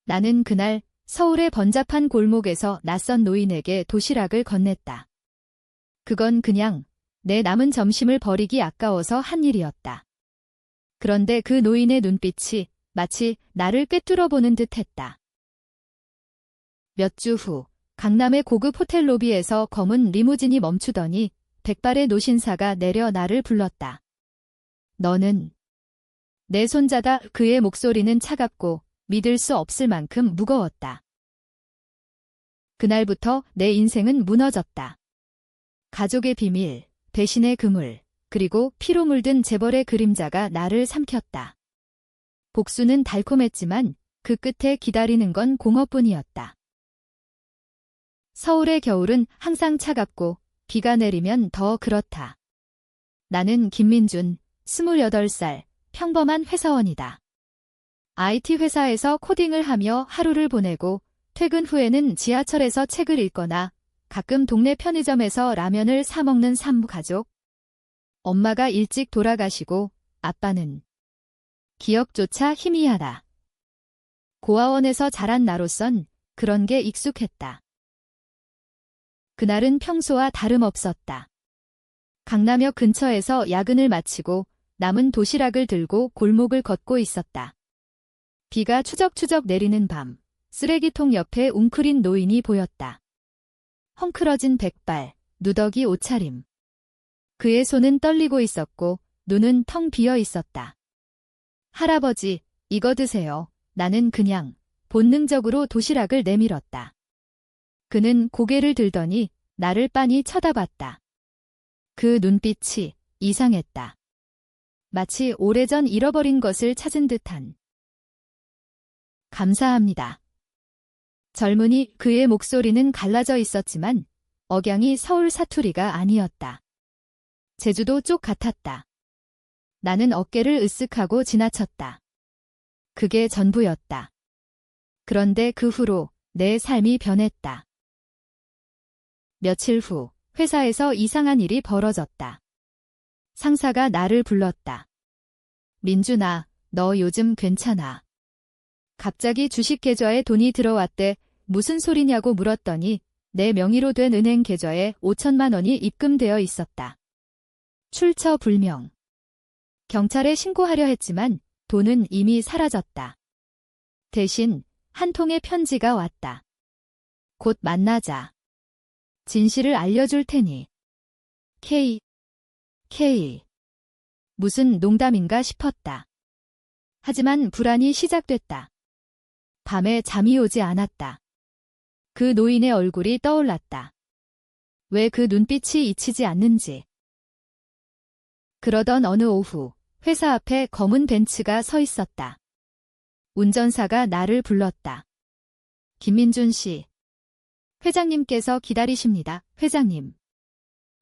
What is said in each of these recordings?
나는 그날 서울의 번잡한 골목에서 낯선 노인에게 도시락을 건넸다. 그건 그냥 내 남은 점심을 버리기 아까워서 한 일이었다. 그런데 그 노인의 눈빛이 마치 나를 꿰뚫어 보는 듯 했다. 몇 주 후, 강남의 고급 호텔 로비에서 검은 리무진이 멈추더니 백발의 노신사가 내려 나를 불렀다. 너는 내 손자다. 그의 목소리는 차갑고 믿을 수 없을 만큼 무거웠다. 그날부터 내 인생은 무너졌다. 가족의 비밀, 배신의 그물, 그리고 피로 물든 재벌의 그림자가 나를 삼켰다. 복수는 달콤했지만 그 끝에 기다리는 건 공허뿐이었다. 서울의 겨울은 항상 차갑고 비가 내리면 더 그렇다. 나는 김민준, 28살, 평범한 회사원이다. IT 회사에서 코딩을 하며 하루를 보내고 퇴근 후에는 지하철에서 책을 읽거나 가끔 동네 편의점에서 라면을 사 먹는 삶가족. 엄마가 일찍 돌아가시고 아빠는 기억조차 희미하다. 고아원에서 자란 나로선 그런 게 익숙했다. 그날은 평소와 다름없었다. 강남역 근처에서 야근을 마치고 남은 도시락을 들고 골목을 걷고 있었다. 비가 추적추적 내리는 밤, 쓰레기통 옆에 웅크린 노인이 보였다. 헝클어진 백발, 누더기 옷차림. 그의 손은 떨리고 있었고 눈은 텅 비어 있었다. 할아버지, 이거 드세요. 나는 그냥 본능적으로 도시락을 내밀었다. 그는 고개를 들더니 나를 빤히 쳐다봤다. 그 눈빛이 이상했다. 마치 오래전 잃어버린 것을 찾은 듯한. 감사합니다. 젊은이 그의 목소리는 갈라져 있었지만 억양이 서울 사투리가 아니었다. 제주도 쪽 같았다. 나는 어깨를 으쓱하고 지나쳤다. 그게 전부였다. 그런데 그 후로 내 삶이 변했다. 며칠 후 회사에서 이상한 일이 벌어졌다. 상사가 나를 불렀다. 민준아, 너 요즘 괜찮아? 갑자기 주식 계좌에 돈이 들어왔대. 무슨 소리냐고 물었더니 내 명의로 된 은행 계좌에 5천만 원이 입금되어 있었다. 출처불명. 경찰에 신고하려 했지만 돈은 이미 사라졌다. 대신 한 통의 편지가 왔다. 곧 만나자. 진실을 알려줄 테니. K. 무슨 농담인가 싶었다. 하지만 불안이 시작됐다. 밤에 잠이 오지 않았다. 그 노인의 얼굴이 떠올랐다. 왜 그 눈빛이 잊히지 않는지. 그러던 어느 오후, 회사 앞에 검은 벤츠가 서 있었다. 운전사가 나를 불렀다. 김민준 씨. 회장님께서 기다리십니다, 회장님.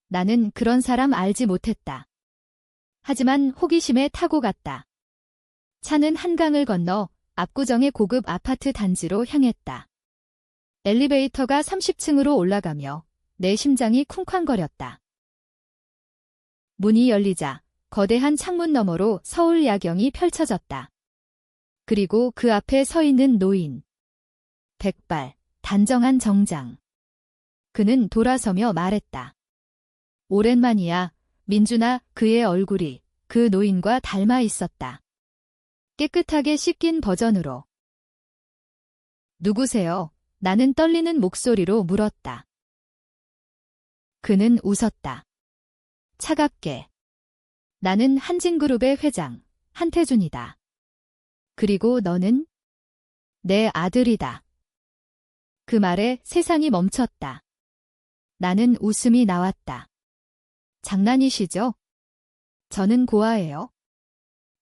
나는 그런 사람 알지 못했다. 하지만 호기심에 타고 갔다. 차는 한강을 건너 압구정의 고급 아파트 단지로 향했다. 엘리베이터가 30층으로 올라가며 내 심장이 쿵쾅거렸다. 문이 열리자 거대한 창문 너머로 서울 야경이 펼쳐졌다. 그리고 그 앞에 서 있는 노인. 백발, 단정한 정장. 그는 돌아서며 말했다. 오랜만이야, 민준아. 그의 얼굴이 그 노인과 닮아 있었다. 깨끗하게 씻긴 버전으로. 누구세요? 나는 떨리는 목소리로 물었다. 그는 웃었다. 차갑게. 나는 한진그룹의 회장, 한태준이다. 그리고 너는? 내 아들이다. 그 말에 세상이 멈췄다. 나는 웃음이 나왔다. 장난이시죠? 저는 고아예요.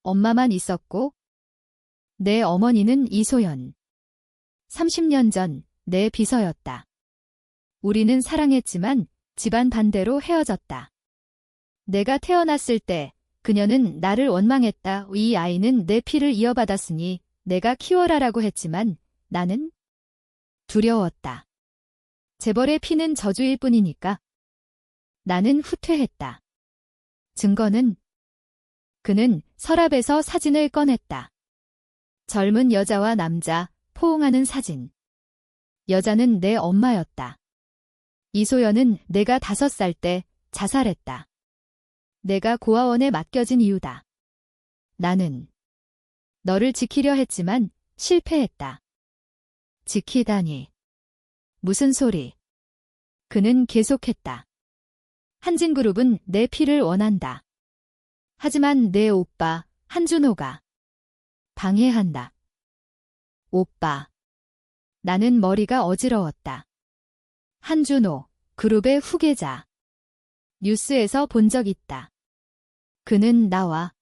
엄마만 있었고, 내 어머니는 이소연. 30년 전 내 비서였다. 우리는 사랑했지만 집안 반대로 헤어졌다. 내가 태어났을 때 그녀는 나를 원망했다. 이 아이는 내 피를 이어받았으니 내가 키워라라고 했지만 나는 두려웠다. 재벌의 피는 저주일 뿐이니까. 나는 후퇴했다. 증거는? 그는 서랍에서 사진을 꺼냈다. 젊은 여자와 남자, 포옹하는 사진. 여자는 내 엄마였다. 이소연은 내가 5살 때 자살했다. 내가 고아원에 맡겨진 이유다. 나는 너를 지키려 했지만 실패했다. 지키다니. 무슨 소리. 그는 계속했다. 한진그룹은 내 피를 원한다. 하지만 내 오빠 한준호가 방해한다. 오빠. 나는 머리가 어지러웠다. 한준호, 그룹의 후계자. 뉴스에서 본 적 있다. 그는 나와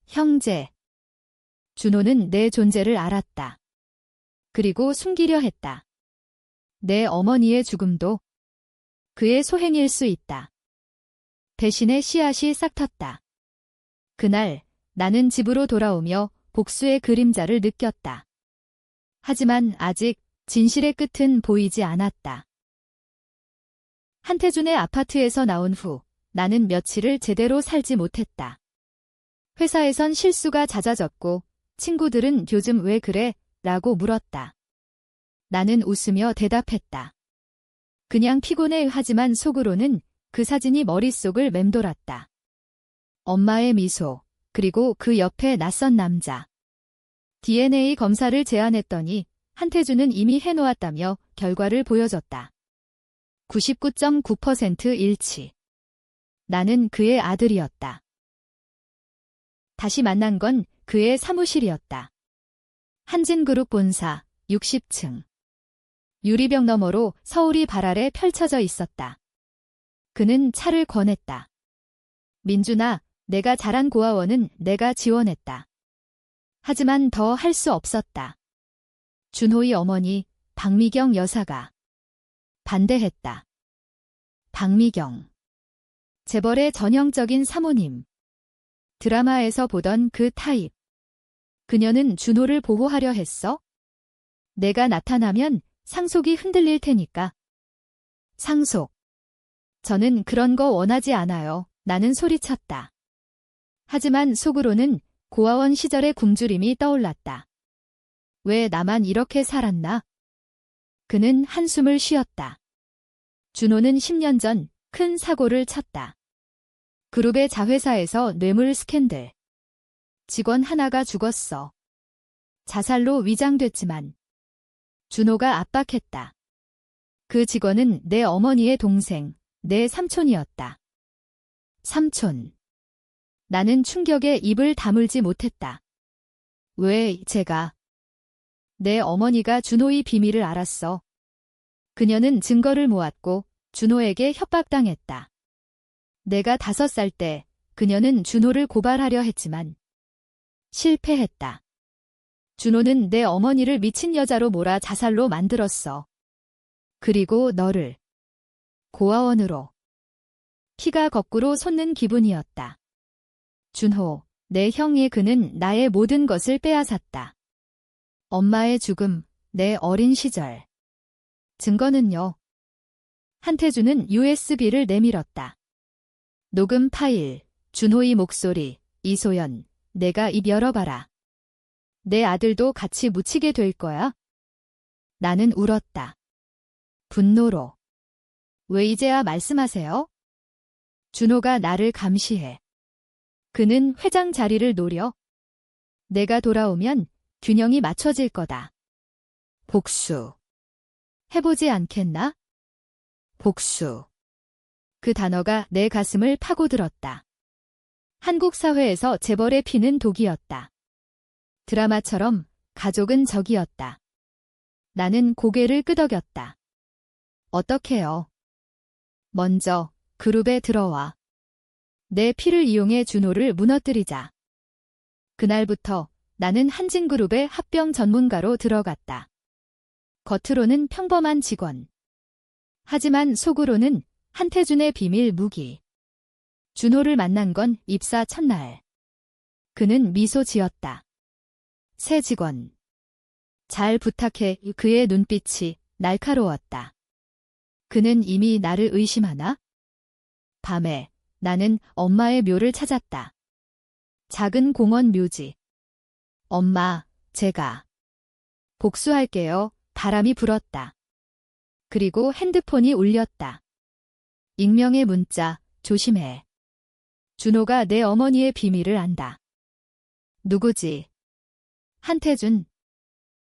형제. 준호는 내 존재를 알았다. 그리고 숨기려 했다. 내 어머니의 죽음도 그의 소행일 수 있다. 배신의 씨앗이 싹텄다. 그날 나는 집으로 돌아오며 복수의 그림자를 느꼈다. 하지만 아직 진실의 끝은 보이지 않았다. 한태준의 아파트에서 나온 후 나는 며칠을 제대로 살지 못했다. 회사에선 실수가 잦아졌고 친구들은 요즘 왜 그래? 라고 물었다. 나는 웃으며 대답했다. 그냥 피곤해. 하지만 속으로는 그 사진이 머릿속을 맴돌았다. 엄마의 미소, 그리고 그 옆에 낯선 남자. DNA 검사를 제안했더니 한태준은 이미 해놓았다며 결과를 보여줬다. 99.9% 일치. 나는 그의 아들이었다. 다시 만난 건 그의 사무실이었다. 한진그룹 본사 60층. 유리병 너머로 서울이 발 아래 펼쳐져 있었다. 그는 차를 권했다. 민준아, 내가 잘한 고아원은 내가 지원했다. 하지만 더 할 수 없었다. 준호의 어머니 박미경 여사가 반대했다. 박미경. 재벌의 전형적인 사모님. 드라마에서 보던 그 타입. 그녀는 준호를 보호하려 했어? 내가 나타나면 상속이 흔들릴 테니까. 상속. 저는 그런 거 원하지 않아요. 나는 소리쳤다. 하지만 속으로는 고아원 시절의 굶주림이 떠올랐다. 왜 나만 이렇게 살았나? 그는 한숨을 쉬었다. 준호는 10년 전 큰 사고를 쳤다. 그룹의 자회사에서 뇌물 스캔들. 직원 하나가 죽었어. 자살로 위장됐지만 준호가 압박했다. 그 직원은 내 어머니의 동생, 내 삼촌이었다. 삼촌. 나는 충격에 입을 다물지 못했다. 왜 제가? 내 어머니가 준호의 비밀을 알았어. 그녀는 증거를 모았고 준호에게 협박당했다. 내가 5살 때 그녀는 준호를 고발하려 했지만 실패했다. 준호는 내 어머니를 미친 여자로 몰아 자살로 만들었어. 그리고 너를 고아원으로. 피가 거꾸로 솟는 기분이었다. 준호, 내 형의 그는 나의 모든 것을 빼앗았다. 엄마의 죽음, 내 어린 시절. 증거는요? 한태준은 USB를 내밀었다. 녹음 파일, 준호의 목소리, 이소연, 내가 입 열어봐라. 내 아들도 같이 묻히게 될 거야? 나는 울었다. 분노로. 왜 이제야 말씀하세요? 준호가 나를 감시해. 그는 회장 자리를 노려. 내가 돌아오면 균형이 맞춰질 거다. 복수. 해보지 않겠나? 복수. 그 단어가 내 가슴을 파고들었다. 한국 사회에서 재벌의 피는 독이었다. 드라마처럼 가족은 적이었다. 나는 고개를 끄덕였다. 어떻게요? 먼저 그룹에 들어와. 내 피를 이용해 준호를 무너뜨리자. 그날부터 나는 한진그룹의 합병 전문가로 들어갔다. 겉으로는 평범한 직원. 하지만 속으로는 한태준의 비밀 무기. 준호를 만난 건 입사 첫날. 그는 미소 지었다. 새 직원. 잘 부탁해. 그의 눈빛이 날카로웠다. 그는 이미 나를 의심하나? 밤에 나는 엄마의 묘를 찾았다. 작은 공원 묘지. 엄마, 제가 복수할게요. 바람이 불었다. 그리고 핸드폰이 울렸다. 익명의 문자, 조심해. 준호가 내 어머니의 비밀을 안다. 누구지? 한태준?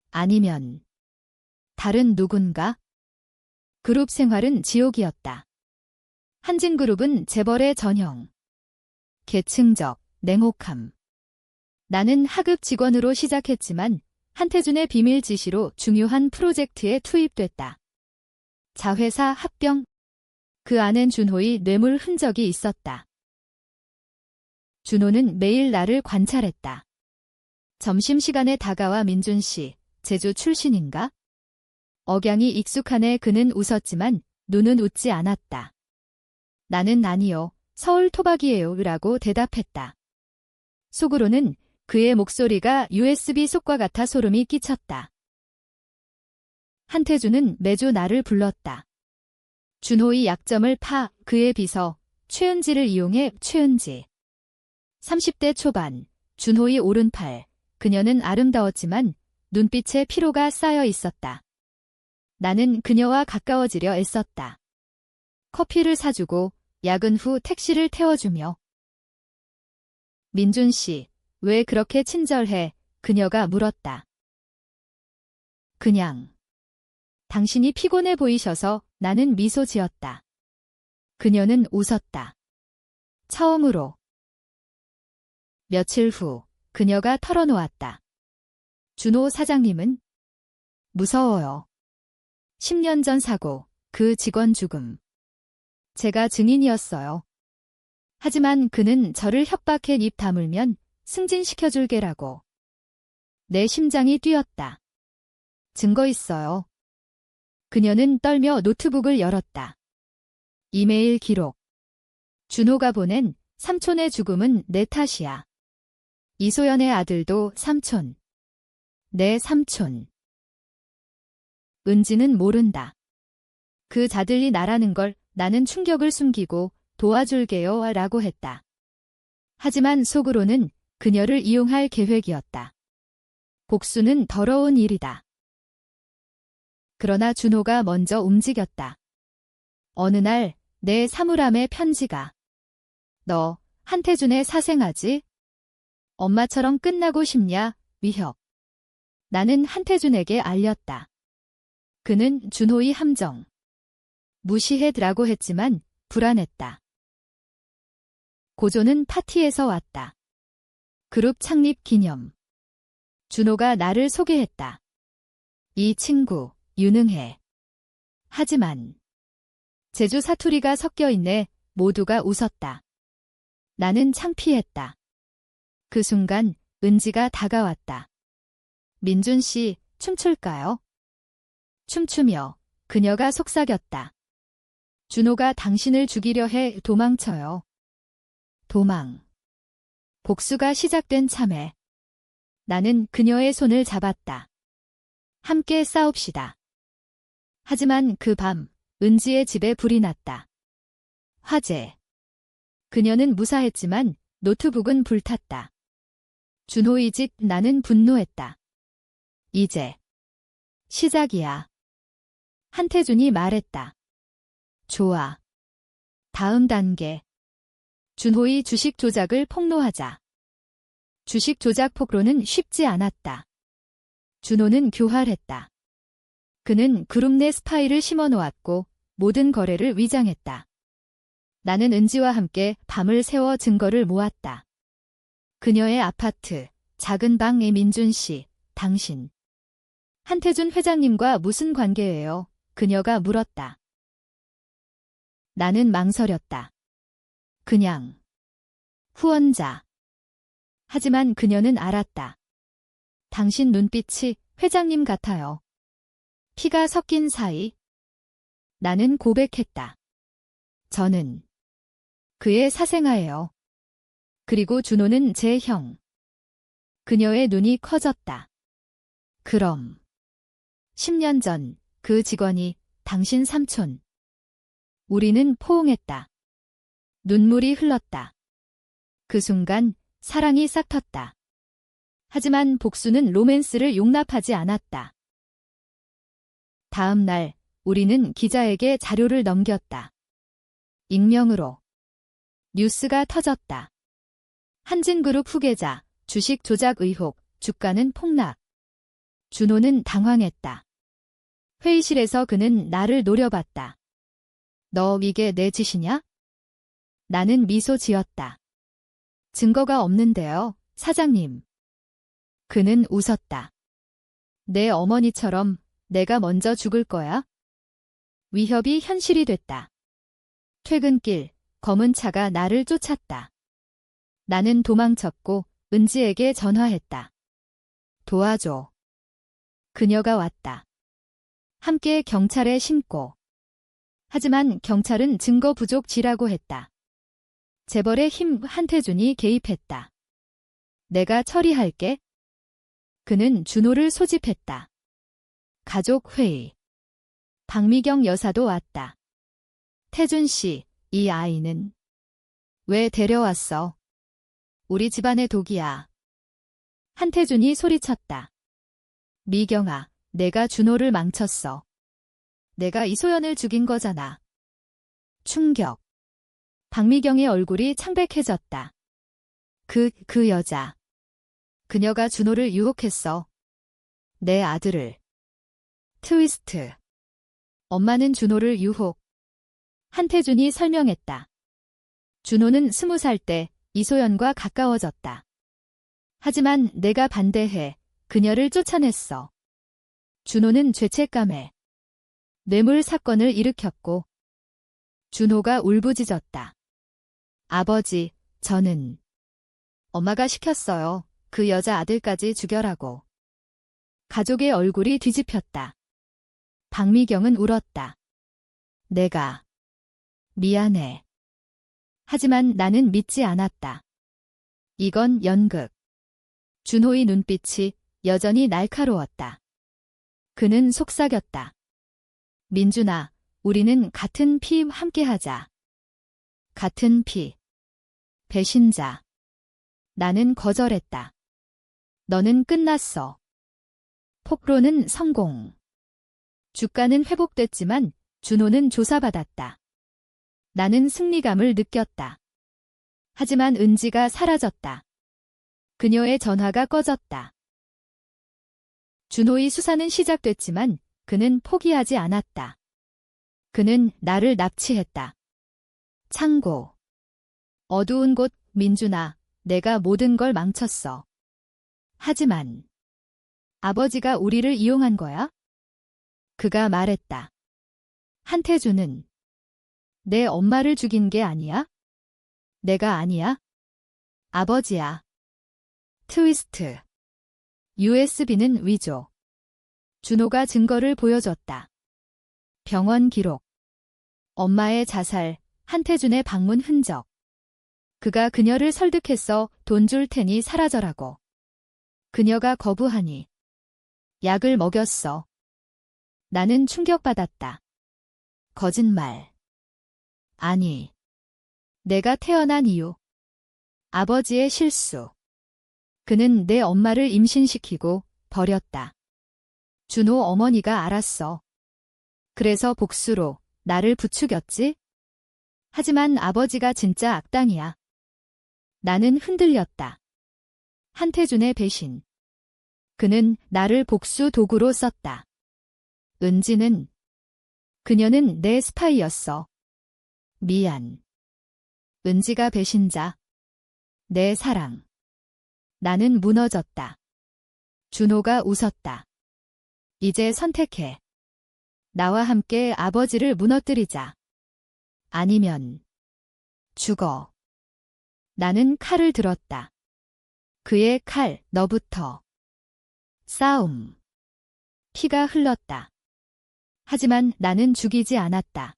아니면 다른 누군가? 그룹 생활은 지옥이었다. 한진그룹은 재벌의 전형. 계층적, 냉혹함. 나는 하급 직원으로 시작했지만 한태준의 비밀 지시로 중요한 프로젝트에 투입됐다. 자회사 합병. 그 안엔 준호의 뇌물 흔적이 있었다. 준호는 매일 나를 관찰했다. 점심시간에 다가와 민준 씨, 제주 출신인가? 억양이 익숙하네. 그는 웃었지만 눈은 웃지 않았다. 나는 아니요, 서울 토박이에요 라고 대답했다. 속으로는 그의 목소리가 USB 속과 같아 소름이 끼쳤다. 한태준은 매주 나를 불렀다. 준호의 약점을 그의 비서 최은지를 이용해. 최은지. 30대 초반, 준호의 오른팔. 그녀는 아름다웠지만 눈빛에 피로가 쌓여 있었다. 나는 그녀와 가까워지려 애썼다. 커피를 사주고 야근 후 택시를 태워주며. 민준 씨, 왜 그렇게 친절해? 그녀가 물었다. 그냥. 당신이 피곤해 보이셔서. 나는 미소 지었다. 그녀는 웃었다. 처음으로. 며칠 후 그녀가 털어놓았다. 준호 사장님은? 무서워요. 10년 전 사고, 그 직원 죽음. 제가 증인이었어요. 하지만 그는 저를 협박해. 입 다물면 승진시켜줄 게라고. 내 심장이 뛰었다. 증거 있어요. 그녀는 떨며 노트북을 열었다. 이메일 기록. 준호가 보낸 삼촌의 죽음은 내 탓이야. 이소연의 아들도 삼촌. 내 삼촌. 은지는 모른다. 그 자들이 나라는 걸. 나는 충격을 숨기고 도와줄게요 라고 했다. 하지만 속으로는 그녀를 이용할 계획이었다. 복수는 더러운 일이다. 그러나 준호가 먼저 움직였다. 어느 날 내 사물함에 편지가. 너 한태준의 사생아지? 엄마처럼 끝나고 싶냐? 위협. 나는 한태준에게 알렸다. 그는 준호의 함정. 무시해라고 했지만 불안했다. 고조는 파티에서 왔다. 그룹 창립 기념. 준호가 나를 소개했다. 이 친구 유능해. 하지만 제주 사투리가 섞여 있네. 모두가 웃었다. 나는 창피했다. 그 순간 은지가 다가왔다. 민준 씨, 춤출까요? 춤추며 그녀가 속삭였다. 준호가 당신을 죽이려 해. 도망쳐요. 도망. 복수가 시작된 참에. 나는 그녀의 손을 잡았다. 함께 싸웁시다. 하지만 그 밤, 은지의 집에 불이 났다. 화재. 그녀는 무사했지만 노트북은 불탔다. 준호의 집. 나는 분노했다. 이제 시작이야. 한태준이 말했다. 좋아. 다음 단계. 준호의 주식 조작을 폭로하자. 주식 조작 폭로는 쉽지 않았다. 준호는 교활했다. 그는 그룹 내 스파이를 심어놓았고 모든 거래를 위장했다. 나는 은지와 함께 밤을 새워 증거를 모았다. 그녀의 아파트, 작은 방의 민준 씨, 당신. 한태준 회장님과 무슨 관계예요? 그녀가 물었다. 나는 망설였다. 그냥 후원자. 하지만 그녀는 알았다. 당신 눈빛이 회장님 같아요. 피가 섞인 사이. 나는 고백했다. 저는 그의 사생아예요. 그리고 준호는 제 형. 그녀의 눈이 커졌다. 그럼 10년 전 그 직원이 당신 삼촌. 우리는 포옹했다. 눈물이 흘렀다. 그 순간 사랑이 싹텄다. 하지만 복수는 로맨스를 용납하지 않았다. 다음 날 우리는 기자에게 자료를 넘겼다. 익명으로. 뉴스가 터졌다. 한진그룹 후계자, 주식 조작 의혹, 주가는 폭락. 준호는 당황했다. 회의실에서 그는 나를 노려봤다. 너 이게 내 짓이냐? 나는 미소 지었다. 증거가 없는데요, 사장님. 그는 웃었다. 내 어머니처럼 내가 먼저 죽을 거야? 위협이 현실이 됐다. 퇴근길, 검은 차가 나를 쫓았다. 나는 도망쳤고 은지에게 전화했다. 도와줘. 그녀가 왔다. 함께 경찰에 신고. 하지만 경찰은 증거 부족지라고 했다. 재벌의 힘 한태준이 개입했다. 내가 처리할게. 그는 준호를 소집했다. 가족회의. 박미경 여사도 왔다. 태준 씨, 이 아이는 왜 데려왔어? 우리 집안의 독이야. 한태준이 소리쳤다. 미경아, 내가 준호를 망쳤어. 내가 이소연을 죽인 거잖아. 충격. 박미경의 얼굴이 창백해졌다. 그 여자. 그녀가 준호를 유혹했어. 내 아들을. 트위스트. 엄마는 준호를 유혹. 한태준이 설명했다. 준호는 20살 때 이소연과 가까워졌다. 하지만 내가 반대해 그녀를 쫓아냈어. 준호는 죄책감에 뇌물 사건을 일으켰고 준호가 울부짖었다. 아버지, 저는 엄마가 시켰어요. 그 여자 아들까지 죽여라고. 가족의 얼굴이 뒤집혔다. 박미경은 울었다. 내가 미안해. 하지만 나는 믿지 않았다. 이건 연극. 준호의 눈빛이 여전히 날카로웠다. 그는 속삭였다. 민준아, 우리는 같은 피 함께하자. 같은 피. 배신자. 나는 거절했다. 너는 끝났어. 폭로는 성공. 주가는 회복됐지만 준호는 조사받았다. 나는 승리감을 느꼈다. 하지만 은지가 사라졌다. 그녀의 전화가 꺼졌다. 준호의 수사는 시작됐지만 그는 포기하지 않았다. 그는 나를 납치했다. 창고. 어두운 곳, 민준아, 내가 모든 걸 망쳤어. 하지만 아버지가 우리를 이용한 거야? 그가 말했다. 한태준은 내 엄마를 죽인 게 아니야? 내가 아니야? 아버지야. 트위스트. USB는 위조. 준호가 증거를 보여줬다. 병원 기록. 엄마의 자살, 한태준의 방문 흔적. 그가 그녀를 설득했어. 돈 줄 테니 사라져라고. 그녀가 거부하니 약을 먹였어. 나는 충격받았다. 거짓말. 아니. 내가 태어난 이유. 아버지의 실수. 그는 내 엄마를 임신시키고 버렸다. 준호 어머니가 알았어. 그래서 복수로 나를 부추겼지? 하지만 아버지가 진짜 악당이야. 나는 흔들렸다. 한태준의 배신. 그는 나를 복수 도구로 썼다. 은지는 그녀는 내 스파이였어. 미안. 은지가 배신자. 내 사랑. 나는 무너졌다. 준호가 웃었다. 이제 선택해. 나와 함께 아버지를 무너뜨리자. 아니면 죽어. 나는 칼을 들었다. 그의 칼, 너부터. 싸움. 피가 흘렀다. 하지만 나는 죽이지 않았다.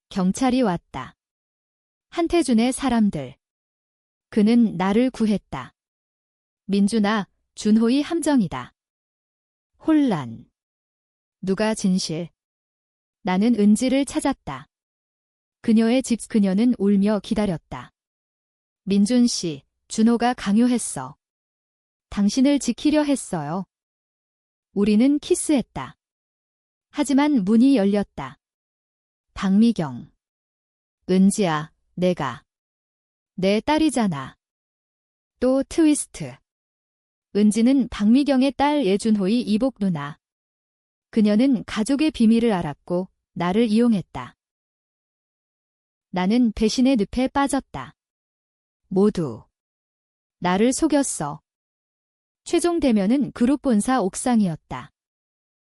경찰이 왔다. 한태준의 사람들. 그는 나를 구했다. 민준아, 준호의 함정이다. 혼란. 누가 진실? 나는 은지를 찾았다. 그녀의 집 그녀는 울며 기다렸다. 민준 씨, 준호가 강요했어. 당신을 지키려 했어요. 우리는 키스했다. 하지만 문이 열렸다. 박미경. 은지야, 내 딸이잖아. 또 트위스트. 은지는 박미경의 딸 예준호의 이복 누나. 그녀는 가족의 비밀을 알았고 나를 이용했다. 나는 배신의 늪에 빠졌다. 모두 나를 속였어. 최종 대면은 그룹 본사 옥상이었다.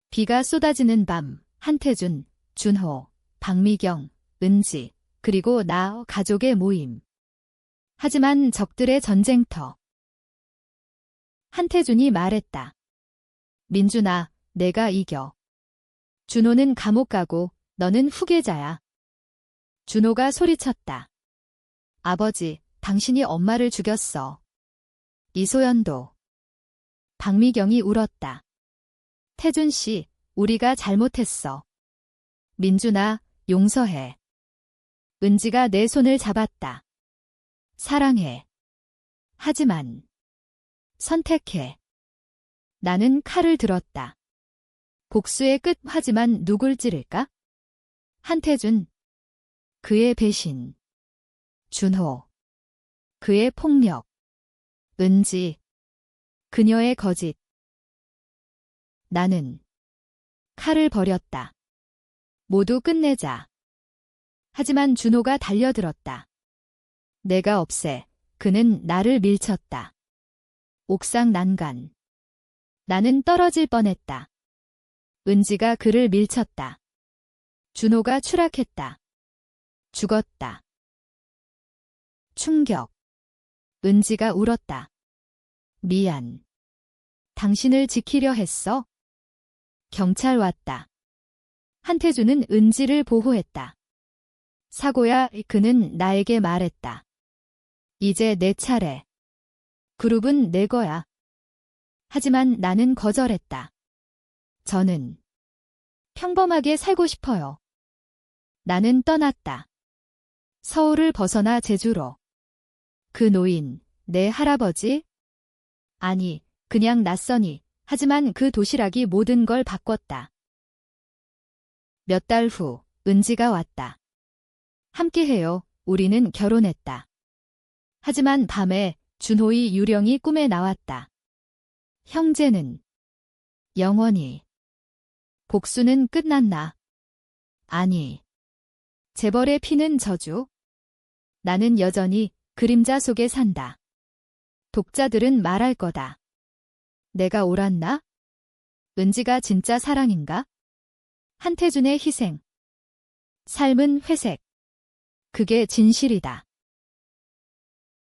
비가 쏟아지는 밤, 한태준, 준호, 박미경, 은지, 그리고 나 가족의 모임. 하지만 적들의 전쟁터. 한태준이 말했다. 민준아, 내가 이겨. 준호는 감옥 가고 너는 후계자야. 준호가 소리쳤다. 아버지, 당신이 엄마를 죽였어. 이소연도. 박미경이 울었다. 태준 씨, 우리가 잘못했어. 민준아, 용서해. 은지가 내 손을 잡았다. 사랑해. 하지만 선택해. 나는 칼을 들었다. 복수의 끝. 하지만 누굴 찌를까? 한태준. 그의 배신. 준호. 그의 폭력. 은지. 그녀의 거짓. 나는 칼을 버렸다. 모두 끝내자. 하지만 준호가 달려들었다. 내가 없애. 그는 나를 밀쳤다. 옥상 난간. 나는 떨어질 뻔했다. 은지가 그를 밀쳤다. 준호가 추락했다. 죽었다. 충격. 은지가 울었다. 미안. 당신을 지키려 했어? 경찰 왔다. 한태준은 은지를 보호했다. 사고야. 그는 나에게 말했다. 이제 내 차례. 그룹은 내 거야. 하지만 나는 거절했다. 저는 평범하게 살고 싶어요. 나는 떠났다. 서울을 벗어나 제주로. 그 노인, 내 할아버지? 아니, 그냥 낯선이. 하지만 그 도시락이 모든 걸 바꿨다. 몇 달 후, 은지가 왔다. 함께해요. 우리는 결혼했다. 하지만 밤에 준호의 유령이 꿈에 나왔다. 형제는 영원히. 복수는 끝났나? 아니. 재벌의 피는 저주? 나는 여전히 그림자 속에 산다. 독자들은 말할 거다. 내가 옳았나? 은지가 진짜 사랑인가? 한태준의 희생. 삶은 회색. 그게 진실이다.